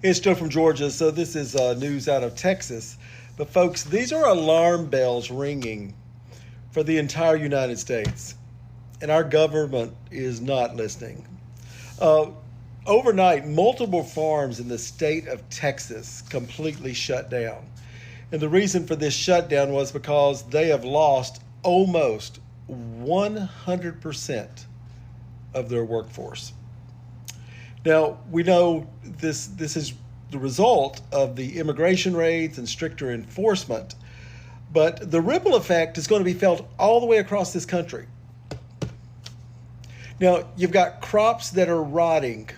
It's Joe from Georgia. So this is news out of Texas. But folks, these are alarm bells ringing for the entire United States. And our government is not listening. Uh, Overnight, multiple farms in the state of Texas completely shut down. And the reason for this shutdown was because they have lost almost 100% of their workforce. Now, we know this is the result of the immigration raids and stricter enforcement, but the ripple effect is going to be felt all the way across this country. Now, you've got crops that are rotting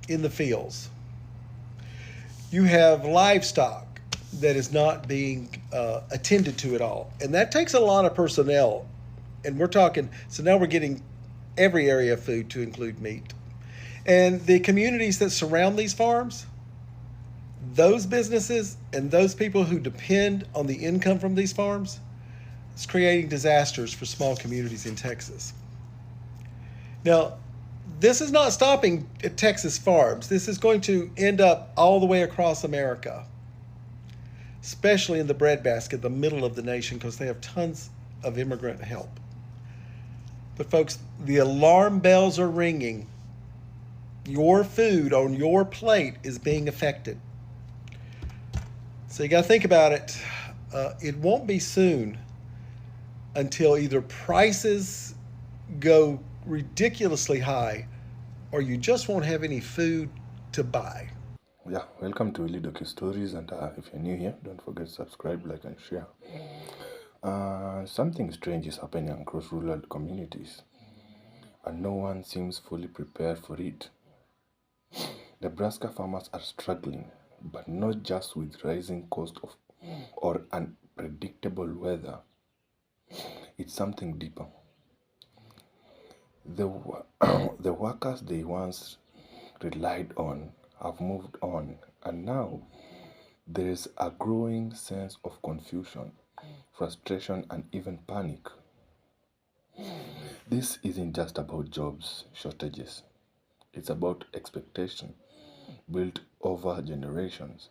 in the fields. You have livestock that is not being attended to at all. And that takes a lot of personnel. And we're talking, so now we're getting every area of food to include meat. And the communities that surround these farms, those businesses and those people who depend on the income from these farms, it's creating disasters for small communities in Texas. Now, this is not stopping at Texas farms. This is going to end up all the way across America, especially in the breadbasket, the middle of the nation, because they have tons of immigrant help. But folks, the alarm bells are ringing. Your food on your plate is being affected. So you got to think about it. It won't be soon until either prices go ridiculously high or you just won't have any food to buy. Yeah, welcome to Willy Docu Stories, and if you're new here, don't forget to subscribe, like, and share. Something strange is happening across rural communities, and no one seems fully prepared for it. Nebraska farmers are struggling, but not just with rising cost of or unpredictable weather. It's something deeper. The the workers they once relied on have moved on, and now there is a growing sense of confusion, frustration, and even panic. This isn't just about jobs shortages, it's about expectation built over generations.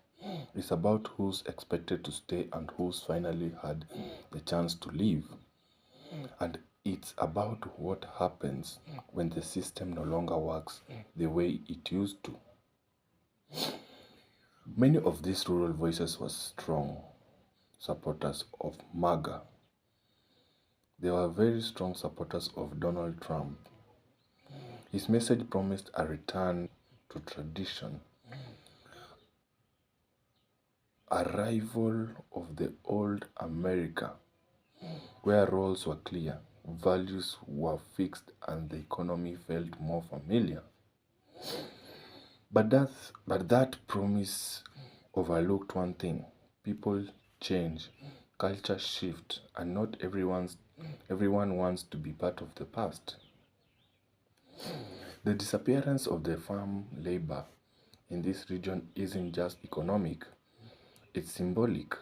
It's about who's expected to stay and who's finally had the chance to leave. And it's about what happens when the system no longer works the way it used to. Many of these rural voices were strong supporters of MAGA. They were very strong supporters of Donald Trump. His message promised a return to tradition, a rival of the old America, where roles were clear, values were fixed, and the economy felt more familiar. But that promise overlooked one thing: people change, culture shift, and not everyone wants to be part of the past. The disappearance of the farm labor in this region isn't just economic, it's symbolic.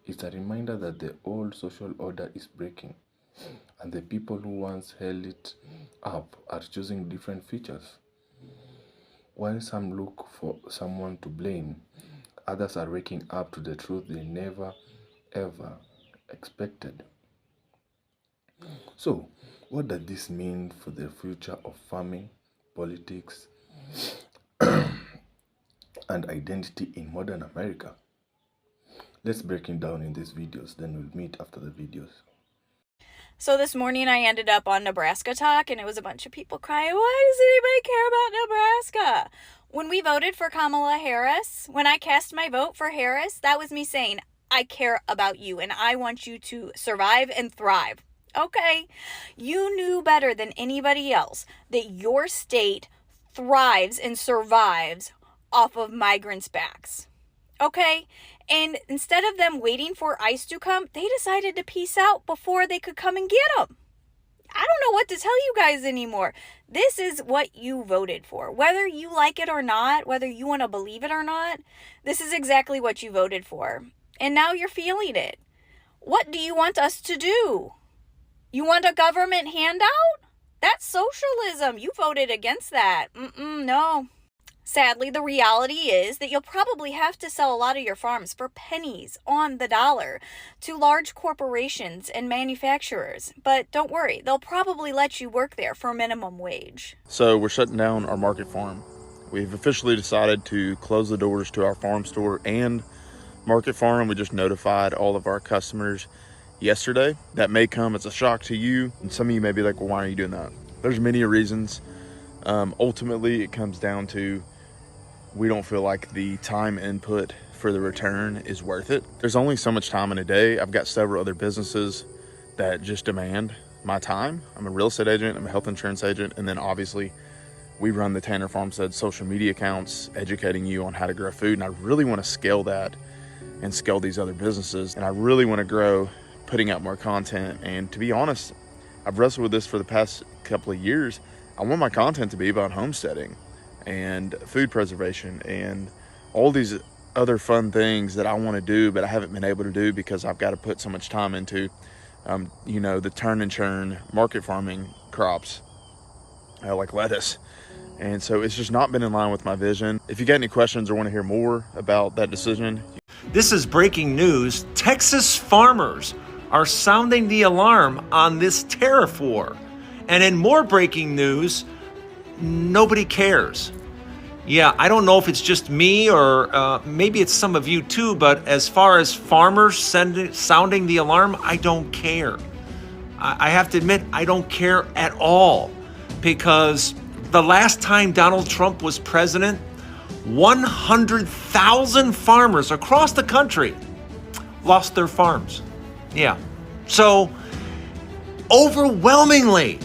It's a reminder that the old social order is breaking, and the people who once held it up are choosing different features. While some look for someone to blame, others are waking up to the truth they never ever expected. So, what does this mean for the future of farming, politics, and identity in modern America? Let's break it down in these videos, then we'll meet after the videos. So this morning I ended up on Nebraska Talk, and it was a bunch of people crying, why does anybody care about Nebraska? When we voted for Kamala Harris, when I cast my vote for Harris, that was me saying, I care about you and I want you to survive and thrive. Okay, you knew better than anybody else that your state thrives and survives off of migrants' backs. Okay, and instead of them waiting for ICE to come, they decided to peace out before they could come and get them. I don't know what to tell you guys anymore. This is what you voted for. Whether you like it or not, whether you want to believe it or not, this is exactly what you voted for. And now you're feeling it. What do you want us to do? You want a government handout? That's socialism. You voted against that. No. Sadly, the reality is that you'll probably have to sell a lot of your farms for pennies on the dollar to large corporations and manufacturers. But don't worry, they'll probably let you work there for minimum wage. So we're shutting down our market farm. We've officially decided to close the doors to our farm store and market farm. We just notified all of our customers yesterday. That may come as a shock to you, and some of you may be like, well, why are you doing that? There's many reasons. Ultimately, it comes down to we don't feel like the time input for the return is worth it. There's only so much time in a day. I've got several other businesses that just demand my time. I'm a real estate agent, I'm a health insurance agent, and then obviously we run the Tanner Farmstead social media accounts, educating you on how to grow food. And I really want to scale that and scale these other businesses. And I really want to grow putting out more content. And to be honest, I've wrestled with this for the past couple of years. I want my content to be about homesteading and food preservation and all these other fun things that I want to do, but I haven't been able to do because I've got to put so much time into, the turn and churn market farming crops, like lettuce. And so it's just not been in line with my vision. If you got any questions or want to hear more about that decision. This is breaking news. Texas farmers are sounding the alarm on this tariff war. And in more breaking news, nobody cares. Yeah, I don't know if it's just me or maybe it's some of you too, but as far as farmers sounding the alarm, I don't care. I have to admit, I don't care at all, because the last time Donald Trump was president, 100,000 farmers across the country lost their farms. Yeah. So overwhelmingly,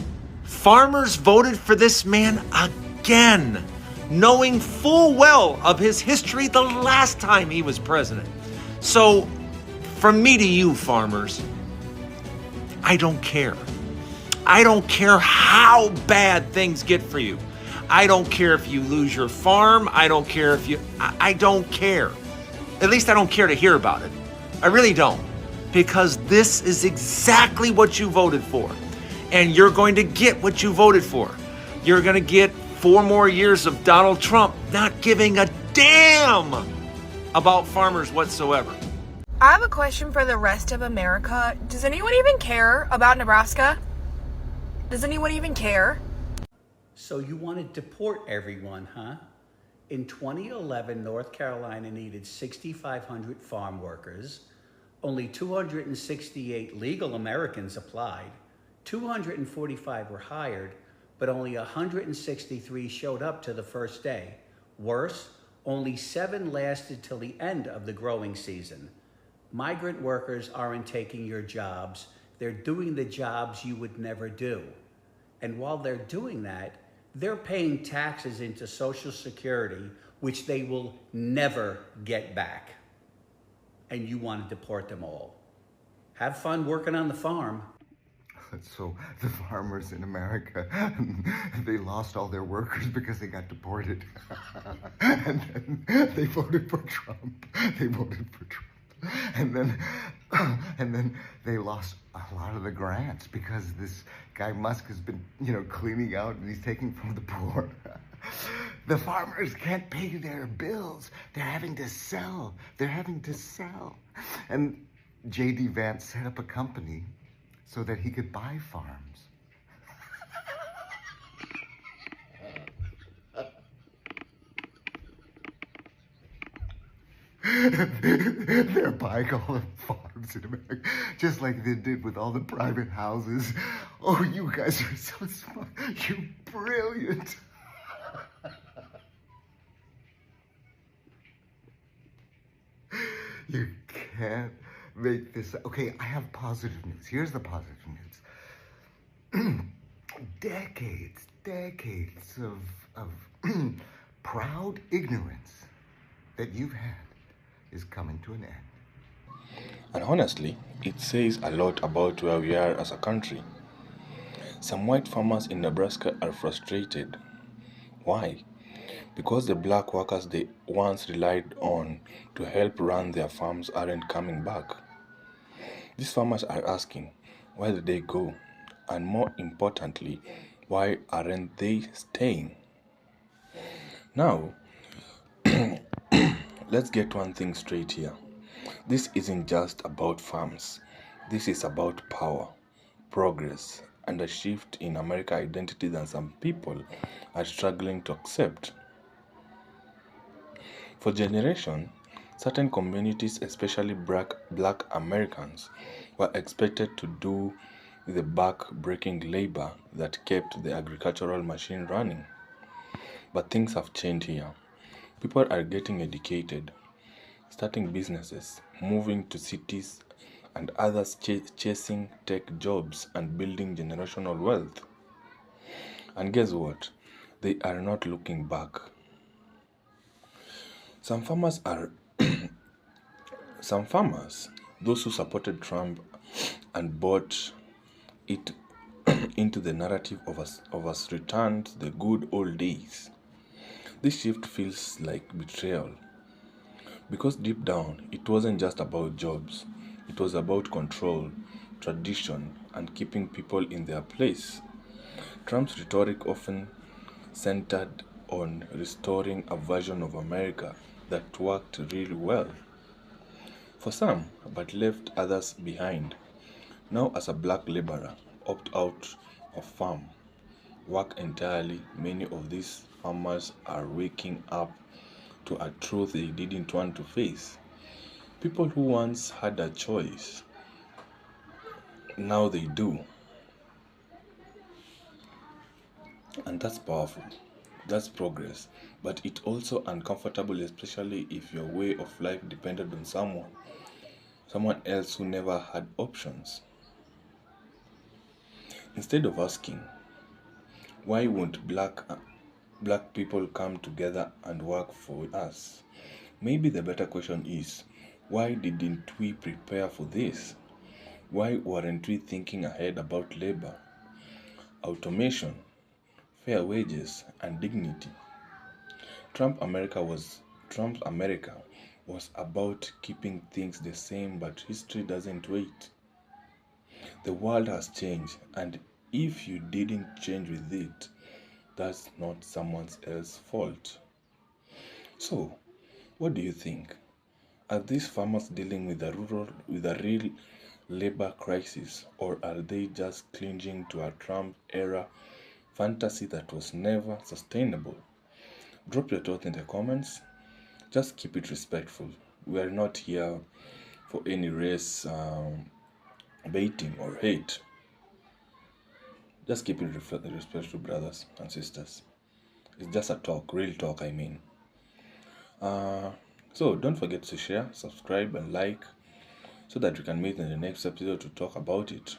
farmers voted for this man again, knowing full well of his history the last time he was president. So from me to you, farmers, I don't care. I don't care how bad things get for you. I don't care if you lose your farm. I don't care if you, I don't care. At least I don't care to hear about it. I really don't. Because this is exactly what you voted for. And you're going to get what you voted for. You're going to get 4 more years of Donald Trump not giving a damn about farmers whatsoever. I have a question for the rest of America. Does anyone even care about Nebraska? Does anyone even care? So you want to deport everyone, huh? In 2011, North Carolina needed 6,500 farm workers. Only 268 legal Americans applied. 245 were hired, but only 163 showed up to the first day. Worse, only 7 lasted till the end of the growing season. Migrant workers aren't taking your jobs. They're doing the jobs you would never do. And while they're doing that, they're paying taxes into Social Security, which they will never get back. And you want to deport them all. Have fun working on the farm. So the farmers in America, they lost all their workers because they got deported. And then they voted for Trump. And then they lost a lot of the grants because this guy Musk has been, cleaning out, and he's taking from the poor. The farmers can't pay their bills. They're having to sell. And J.D. Vance set up a company so that he could buy farms. They're buying all the farms in America, just like they did with all the private houses. Oh, you guys are so smart. You're brilliant. You can't make this. Okay, I have positive news. Here's the positive news. Decades of proud ignorance that you've had is coming to an end. And honestly, it says a lot about where we are as a country. Some white farmers in Nebraska are frustrated. Why? Because the black workers they once relied on to help run their farms aren't coming back. These farmers are asking, where did they go? And more importantly, why aren't they staying? Now, Let's get one thing straight here. This isn't just about farms. This is about power, progress, and a shift in American identity that some people are struggling to accept. For generations, certain communities, especially black Americans, were expected to do the back-breaking labor that kept the agricultural machine running. But things have changed here. People are getting educated, starting businesses, moving to cities, and others chasing tech jobs and building generational wealth. And guess what? They are not looking back. Some farmers are some farmers, those who supported Trump and bought it into the narrative of us return to the good old days. This shift feels like betrayal because deep down it wasn't just about jobs, it was about control, tradition, and keeping people in their place. Trump's rhetoric often centered on restoring a version of America that worked really well for some but left others behind. Now, as a black laborer, opt out of farm work entirely, many of these farmers are waking up to a truth they didn't want to face. People who once had a choice, now they do. And that's powerful. That's progress. But it's also uncomfortable, especially if your way of life depended on someone else who never had options. Instead of asking, why won't black people come together and work for us? Maybe the better question is, why didn't we prepare for this? Why weren't we thinking ahead about labor, automation, fair wages, and dignity? Trump's America was about keeping things the same, but history doesn't wait. The world has changed, and if you didn't change with it, that's not someone else's fault. So, what do you think? Are these farmers dealing with a real labor crisis, or are they just clinging to a Trump era fantasy that was never sustainable? Drop your thoughts in the comments. Just keep it respectful. We are not here for any race baiting or hate. Just keep it respectful, brothers and sisters. It's just a talk, real talk, I mean. So don't forget to share, subscribe, and like so that we can meet in the next episode to talk about it.